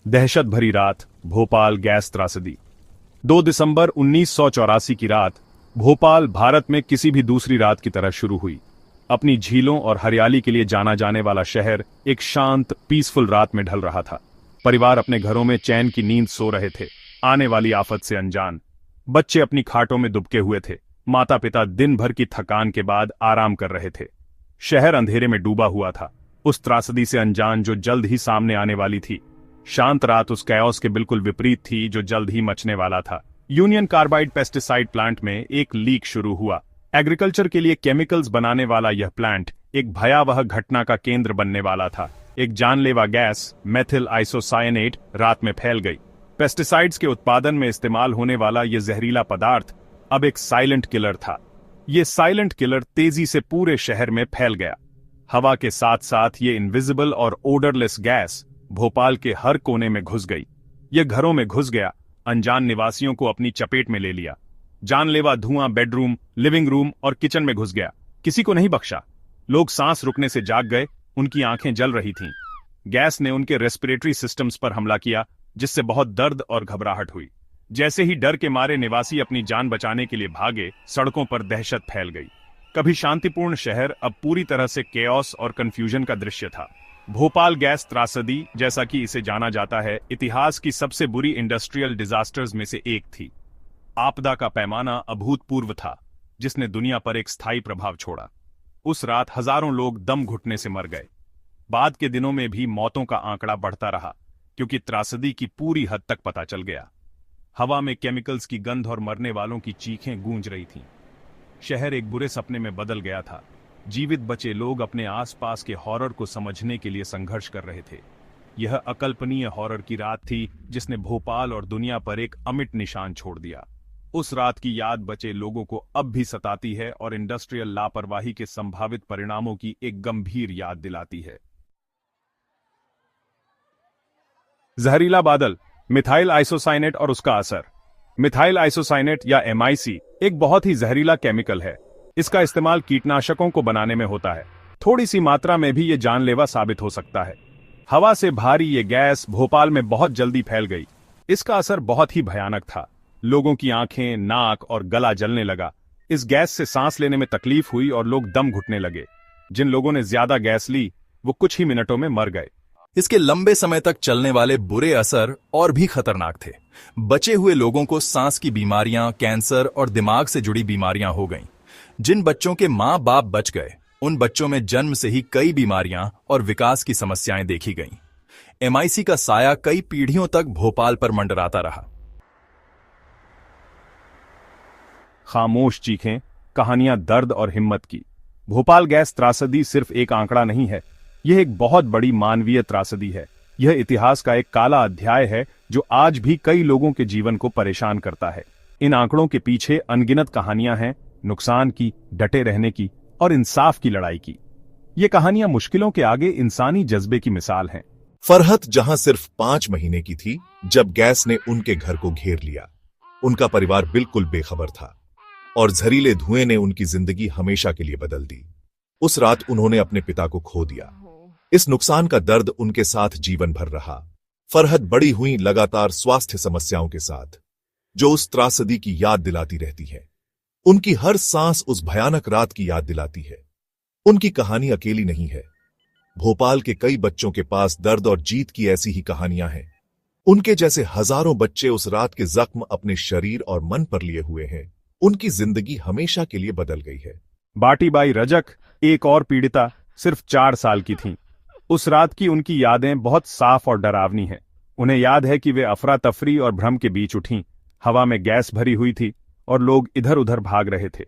दहशत भरी रात, भोपाल गैस त्रासदी। 2 दिसंबर 1984 की रात भोपाल भारत में किसी भी दूसरी रात की तरह शुरू हुई। अपनी झीलों और हरियाली के लिए जाना जाने वाला शहर एक शांत पीसफुल रात में ढल रहा था। परिवार अपने घरों में चैन की नींद सो रहे थे, आने वाली आफत से अनजान। बच्चे अपनी खाटों में दुबके हुए थे, माता पिता दिन भर की थकान के बाद आराम कर रहे थे। शहर अंधेरे में डूबा हुआ था, उस त्रासदी से अनजान जो जल्द ही सामने आने वाली थी। शांत रात उस कैओस के बिल्कुल विपरीत थी जो जल्द ही मचने वाला था। यूनियन कार्बाइड पेस्टिसाइड प्लांट में एक लीक शुरू हुआ। एग्रीकल्चर के लिए केमिकल्स बनाने वाला यह प्लांट एक भयावह घटना का केंद्र बनने वाला था। एक जानलेवा गैस मेथिल आइसोसायनेट रात में फैल गई। पेस्टिसाइड्स के उत्पादन में इस्तेमाल होने वाला यह जहरीला पदार्थ अब एक साइलेंट किलर था। यह साइलेंट किलर तेजी से पूरे शहर में फैल गया। हवा के साथ साथ ये इनविजिबल और ओडरलेस गैस भोपाल के हर कोने में घुस गई। यह घरों में घुस गया, अनजान निवासियों को अपनी चपेट में ले लिया। जानलेवा धुआं बेडरूम, लिविंग रूम और किचन में घुस गया, किसी को नहीं बख्शा। लोग सांस रुकने से जाग गए, उनकी आंखें जल रही थीं। गैस ने उनके रेस्पिरेटरी सिस्टम्स पर हमला किया, जिससे बहुत दर्द और घबराहट हुई। जैसे ही डर के मारे निवासी अपनी जान बचाने के लिए भागे, सड़कों पर दहशत फैल गई। कभी शांतिपूर्ण शहर अब पूरी तरह से केओस और कंफ्यूजन का दृश्य था। भोपाल गैस त्रासदी, जैसा कि इसे जाना जाता है, इतिहास की सबसे बुरी इंडस्ट्रियल डिजास्टर्स में से एक थी। आपदा का पैमाना अभूतपूर्व था, जिसने दुनिया पर एक स्थायी प्रभाव छोड़ा। उस रात हजारों लोग दम घुटने से मर गए। बाद के दिनों में भी मौतों का आंकड़ा बढ़ता रहा, क्योंकि त्रासदी की पूरी हद तक पता चल गया। हवा में केमिकल्स की गंध और मरने वालों की चीखें गूंज रही थीं। शहर एक बुरे सपने में बदल गया था। जीवित बचे लोग अपने आसपास के हॉरर को समझने के लिए संघर्ष कर रहे थे। यह अकल्पनीय हॉरर की रात थी जिसने भोपाल और दुनिया पर एक अमिट निशान छोड़ दिया। उस रात की याद बचे लोगों को अब भी सताती है और इंडस्ट्रियल लापरवाही के संभावित परिणामों की एक गंभीर याद दिलाती है। जहरीला बादल, मिथाइल आइसोसाइनेट और उसका असर। मिथाइल आइसोसाइनेट या MIC एक बहुत ही जहरीला केमिकल है। इसका इस्तेमाल कीटनाशकों को बनाने में होता है। थोड़ी सी मात्रा में भी ये जानलेवा साबित हो सकता है। हवा से भारी ये गैस भोपाल में बहुत जल्दी फैल गई। इसका असर बहुत ही भयानक था। लोगों की आंखें, नाक और गला जलने लगा। इस गैस से सांस लेने में तकलीफ हुई और लोग दम घुटने लगे। जिन लोगों ने ज्यादा गैस ली, वो कुछ ही मिनटों में मर गए। इसके लंबे समय तक चलने वाले बुरे असर और भी खतरनाक थे। बचे हुए लोगों को सांस की बीमारियां, कैंसर और दिमाग से जुड़ी बीमारियां हो गईं। जिन बच्चों के माँ बाप बच गए, उन बच्चों में जन्म से ही कई बीमारियां और विकास की समस्याएं देखी गईं। MIC का साया कई पीढ़ियों तक भोपाल पर मंडराता रहा। खामोश चीखें, कहानियां दर्द और हिम्मत की। भोपाल गैस त्रासदी सिर्फ एक आंकड़ा नहीं है, यह एक बहुत बड़ी मानवीय त्रासदी है। यह इतिहास का एक काला अध्याय है जो आज भी कई लोगों के जीवन को परेशान करता है। इन आंकड़ों के पीछे अनगिनत कहानियां हैं, नुकसान की, डटे रहने की और इंसाफ की लड़ाई की। ये कहानियां मुश्किलों के आगे इंसानी जज्बे की मिसाल हैं। फरहत जहां सिर्फ 5 महीने की थी जब गैस ने उनके घर को घेर लिया। उनका परिवार बिल्कुल बेखबर था और जहरीले धुएं ने उनकी जिंदगी हमेशा के लिए बदल दी। उस रात उन्होंने अपने पिता को खो दिया। इस नुकसान का दर्द उनके साथ जीवन भर रहा। फरहत बड़ी हुई लगातार स्वास्थ्य समस्याओं के साथ, जो उस त्रासदी की याद दिलाती रहती है। उनकी हर सांस उस भयानक रात की याद दिलाती है। उनकी कहानी अकेली नहीं है। भोपाल के कई बच्चों के पास दर्द और जीत की ऐसी ही कहानियां हैं। उनके जैसे हजारों बच्चे उस रात के जख्म अपने शरीर और मन पर लिए हुए हैं। उनकी जिंदगी हमेशा के लिए बदल गई है। बाटीबाई रजक, एक और पीड़िता, सिर्फ 4 साल की थीं। उस रात की उनकी यादें बहुत साफ और डरावनी हैं। उन्हें याद है कि वे अफरा तफरी और भ्रम के बीच उठीं। हवा में गैस भरी हुई थी और लोग इधर उधर भाग रहे थे।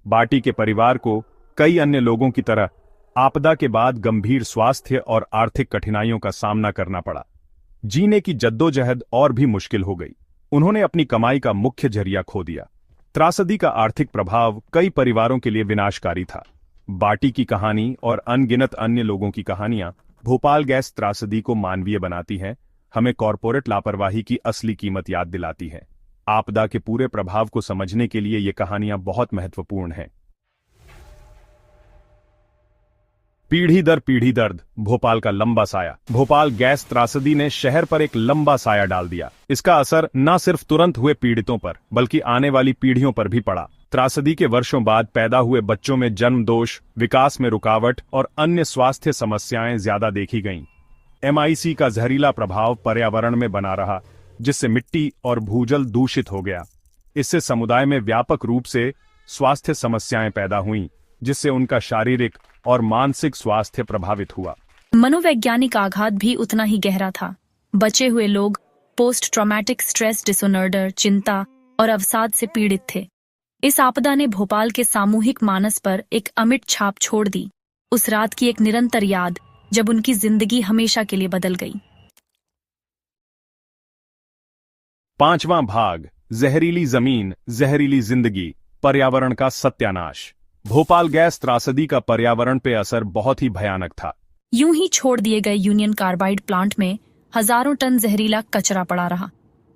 बाटी के परिवार को कई अन्य लोगों की तरह आपदा के बाद गंभीर स्वास्थ्य और आर्थिक कठिनाइयों का सामना करना पड़ा। जीने की जद्दोजहद और भी मुश्किल हो गई। उन्होंने अपनी कमाई का मुख्य जरिया खो दिया। त्रासदी का आर्थिक प्रभाव कई परिवारों के लिए विनाशकारी था। बाटी की कहानी और अनगिनत अन्य लोगों की कहानियां भोपाल गैस त्रासदी को मानवीय बनाती हैं, हमें कॉरपोरेट लापरवाही की असली कीमत याद दिलाती है। आपदा के पूरे प्रभाव को समझने के लिए ये कहानियां बहुत महत्वपूर्ण हैं। पीढ़ी दर पीढ़ी दर्द, भोपाल का लंबा साया। भोपाल गैस त्रासदी ने शहर पर एक लंबा साया डाल दिया। इसका असर न सिर्फ तुरंत हुए पीड़ितों पर बल्कि आने वाली पीढ़ियों पर भी पड़ा। त्रासदी के वर्षों बाद पैदा हुए बच्चों में जन्म दोष, विकास में रुकावट और अन्य स्वास्थ्य समस्याएं ज्यादा देखी गईं। MIC का जहरीला प्रभाव पर्यावरण में बना रहा, जिससे मिट्टी और भूजल दूषित हो गया। इससे समुदाय में व्यापक रूप से स्वास्थ्य समस्याएं पैदा हुईं, जिससे उनका शारीरिक और मानसिक स्वास्थ्य प्रभावित हुआ। मनोवैज्ञानिक आघात भी उतना ही गहरा था। बचे हुए लोग पोस्ट ट्रॉमेटिक स्ट्रेस डिसऑर्डर, चिंता और अवसाद से पीड़ित थे। इस आपदा ने भोपाल के सामूहिक मानस पर एक अमिट छाप छोड़ दी। उस रात की एक निरंतर याद जब उनकी जिंदगी हमेशा के लिए बदल गई। 5वां भाग, जहरीली जमीन, जहरीली जिंदगी, पर्यावरण का सत्यानाश। भोपाल गैस त्रासदी का पर्यावरण पे असर बहुत ही भयानक था। यूं ही छोड़ दिए गए यूनियन कार्बाइड प्लांट में हजारों टन जहरीला कचरा पड़ा रहा।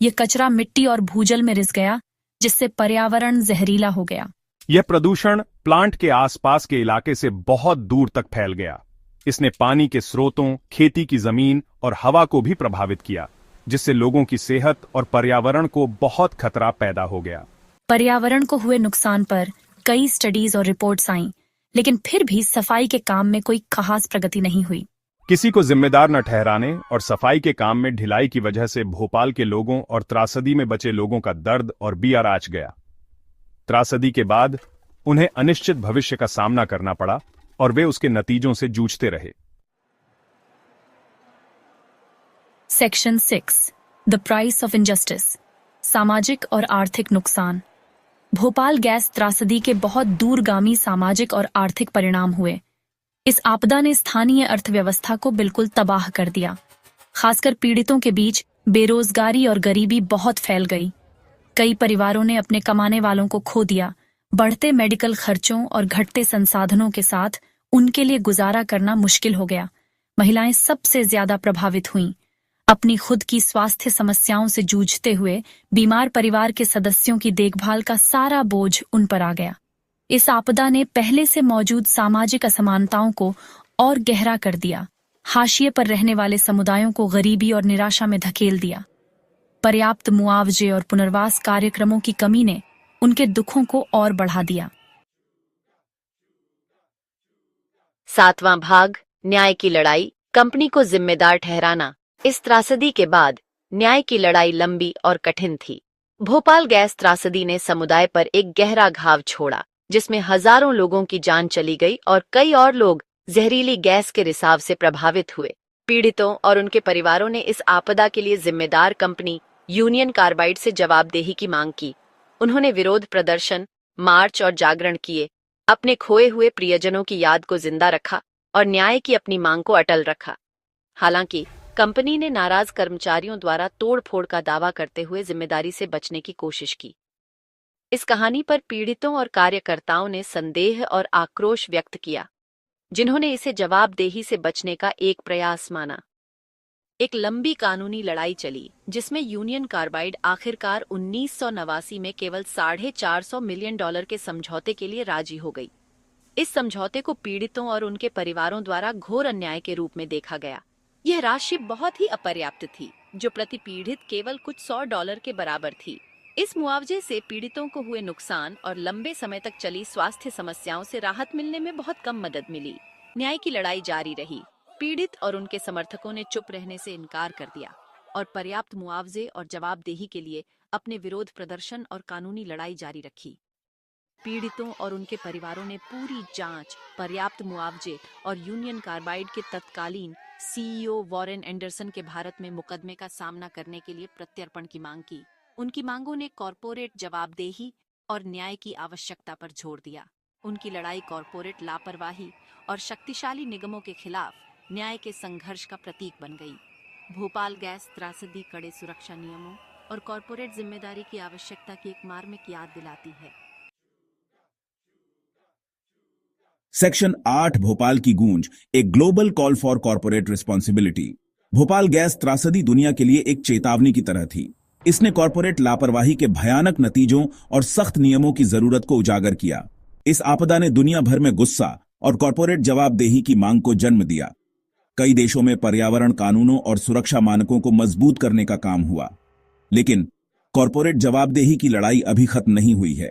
ये कचरा मिट्टी और भूजल में रिस गया, जिससे पर्यावरण जहरीला हो गया। यह प्रदूषण प्लांट के आसपास के इलाके से बहुत दूर तक फैल गया। इसने पानी के स्रोतों, खेती की जमीन और हवा को भी प्रभावित किया, जिससे लोगों की सेहत और पर्यावरण को बहुत खतरा पैदा हो गया। पर्यावरण को हुए नुकसान पर कई स्टडीज और रिपोर्ट्स आईं, लेकिन फिर भी सफाई के काम में कोई खास प्रगति नहीं हुई। किसी को जिम्मेदार न ठहराने और सफाई के काम में ढिलाई की वजह से भोपाल के लोगों और त्रासदी में बचे लोगों का दर्द और बियर आच गया। त्रासदी के बाद उन्हें अनिश्चित भविष्य का सामना करना पड़ा और वे उसके नतीजों से जूझते रहे। Section 6, the price of injustice, सामाजिक और आर्थिक नुकसान। भोपाल गैस त्रासदी के बहुत दूरगामी सामाजिक और आर्थिक परिणाम हुए। इस आपदा ने स्थानीय अर्थव्यवस्था को बिल्कुल तबाह कर दिया। खासकर पीड़ितों के बीच बेरोजगारी और गरीबी बहुत फैल गई। कई परिवारों ने अपने कमाने वालों को खो दिया। बढ़ते मेडिकल खर्चों और घटते संसाधनों के साथ उनके लिए गुजारा करना मुश्किल हो गया। महिलाएं सबसे ज्यादा प्रभावित हुईं। अपनी खुद की स्वास्थ्य समस्याओं से जूझते हुए बीमार परिवार के सदस्यों की देखभाल का सारा बोझ उन पर आ गया। इस आपदा ने पहले से मौजूद सामाजिक असमानताओं को और गहरा कर दिया। हाशिए पर रहने वाले समुदायों को गरीबी और निराशा में धकेल दिया। पर्याप्त मुआवजे और पुनर्वास कार्यक्रमों की कमी ने उनके दुखों को और बढ़ा दिया। 7वां भाग, न्याय की लड़ाई, कंपनी को जिम्मेदार ठहराना। इस त्रासदी के बाद न्याय की लड़ाई लंबी और कठिन थी। भोपाल गैस त्रासदी ने समुदाय पर एक गहरा घाव छोड़ा, जिसमें हजारों लोगों की जान चली गई और कई और लोग जहरीली गैस के रिसाव से प्रभावित हुए। पीड़ितों और उनके परिवारों ने इस आपदा के लिए जिम्मेदार कंपनी यूनियन कार्बाइड से जवाबदेही की मांग की। उन्होंने विरोध प्रदर्शन, मार्च और जागरण किए, अपने खोए हुए प्रियजनों की याद को जिंदा रखा और न्याय की अपनी मांग को अटल रखा। हालांकि कंपनी ने नाराज कर्मचारियों द्वारा तोड़फोड़ का दावा करते हुए जिम्मेदारी से बचने की कोशिश की। इस कहानी पर पीड़ितों और कार्यकर्ताओं ने संदेह और आक्रोश व्यक्त किया, जिन्होंने इसे जवाबदेही से बचने का एक प्रयास माना। एक लंबी कानूनी लड़ाई चली, जिसमें यूनियन कार्बाइड आखिरकार 1989 में केवल $450 मिलियन के समझौते के लिए राजी हो गई। इस समझौते को पीड़ितों और उनके परिवारों द्वारा घोर अन्याय के रूप में देखा गया। यह राशि बहुत ही अपर्याप्त थी, जो प्रति पीड़ित केवल कुछ $100 के बराबर थी। इस मुआवजे से पीड़ितों को हुए नुकसान और लंबे समय तक चली स्वास्थ्य समस्याओं से राहत मिलने में बहुत कम मदद मिली। न्याय की लड़ाई जारी रही। पीड़ित और उनके समर्थकों ने चुप रहने से इनकार कर दिया और पर्याप्त मुआवजे और जवाबदेही के लिए अपने विरोध प्रदर्शन और कानूनी लड़ाई जारी रखी। पीड़ितों और उनके परिवारों ने पूरी जांच, पर्याप्त मुआवजे और यूनियन कार्बाइड के तत्कालीन CEO वॉरेन एंडरसन के भारत में मुकदमे का सामना करने के लिए प्रत्यर्पण की मांग की। उनकी मांगों ने कॉरपोरेट जवाबदेही और न्याय की आवश्यकता पर जोर दिया। उनकी लड़ाई कॉरपोरेट लापरवाही और शक्तिशाली निगमों के खिलाफ न्याय के संघर्ष का प्रतीक बन गई। भोपाल गैस त्रासदी कड़े सुरक्षा नियमों और कॉरपोरेट जिम्मेदारी की आवश्यकता की एक मार्मिक याद दिलाती है। सेक्शन 8, भोपाल की गूंज, एक global call for corporate responsibility. Bhopal gas त्रासदी दुनिया के लिए एक चेतावनी की तरह थी। इसने कॉर्पोरेट लापरवाही के भयानक नतीजों और सख्त नियमों की जरूरत को उजागर किया। इस आपदा ने दुनिया भर में गुस्सा और कॉरपोरेट जवाबदेही की मांग को जन्म दिया। कई देशों में पर्यावरण कानूनों और सुरक्षा मानकों को मजबूत करने का काम हुआ, लेकिन कॉरपोरेट जवाबदेही की लड़ाई अभी खत्म नहीं हुई है।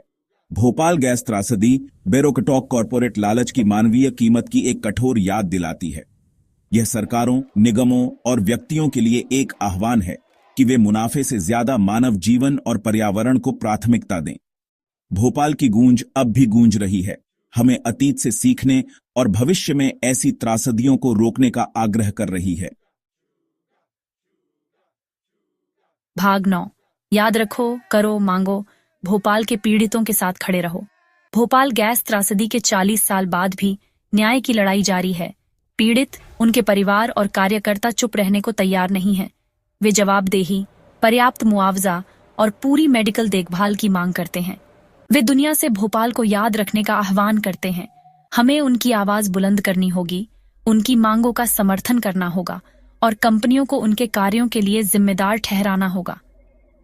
भोपाल गैस त्रासदी बेरोकटॉक कॉरपोरेट लालच की मानवीय कीमत की एक कठोर याद दिलाती है। यह सरकारों, निगमों और व्यक्तियों के लिए एक आह्वान है कि वे मुनाफे से ज्यादा मानव जीवन और पर्यावरण को प्राथमिकता दें। भोपाल की गूंज अब भी गूंज रही है, हमें अतीत से सीखने और भविष्य में ऐसी त्रासदियों को रोकने का आग्रह कर रही है। भाग 9। याद रखो, करो, मांगो, भोपाल के पीड़ितों के साथ खड़े रहो। भोपाल गैस त्रासदी के 40 साल बाद भी न्याय की लड़ाई जारी है। पीड़ित, उनके परिवार और कार्यकर्ता चुप रहने को तैयार नहीं हैं। वे जवाबदेही, पर्याप्त मुआवजा और पूरी मेडिकल देखभाल की मांग करते हैं। वे दुनिया से भोपाल को याद रखने का आह्वान करते हैं। हमें उनकी आवाज बुलंद करनी होगी, उनकी मांगों का समर्थन करना होगा और कंपनियों को उनके कार्यों के लिए जिम्मेदार ठहराना होगा।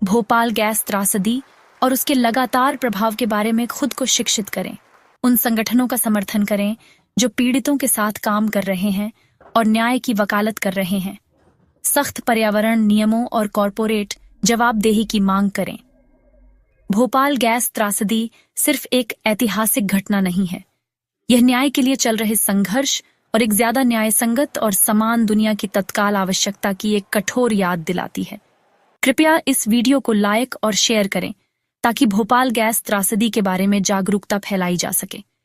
भोपाल गैस त्रासदी और उसके लगातार प्रभाव के बारे में खुद को शिक्षित करें। उन संगठनों का समर्थन करें जो पीड़ितों के साथ काम कर रहे हैं और न्याय की वकालत कर रहे हैं। सख्त पर्यावरण नियमों और कॉरपोरेट जवाबदेही की मांग करें। भोपाल गैस त्रासदी सिर्फ एक ऐतिहासिक घटना नहीं है, यह न्याय के लिए चल रहे संघर्ष और एक ज्यादा न्यायसंगत और समान दुनिया की तत्काल आवश्यकता की एक कठोर याद दिलाती है। कृपया इस वीडियो को लाइक और शेयर करें ताकि भोपाल गैस त्रासदी के बारे में जागरूकता फैलाई जा सके।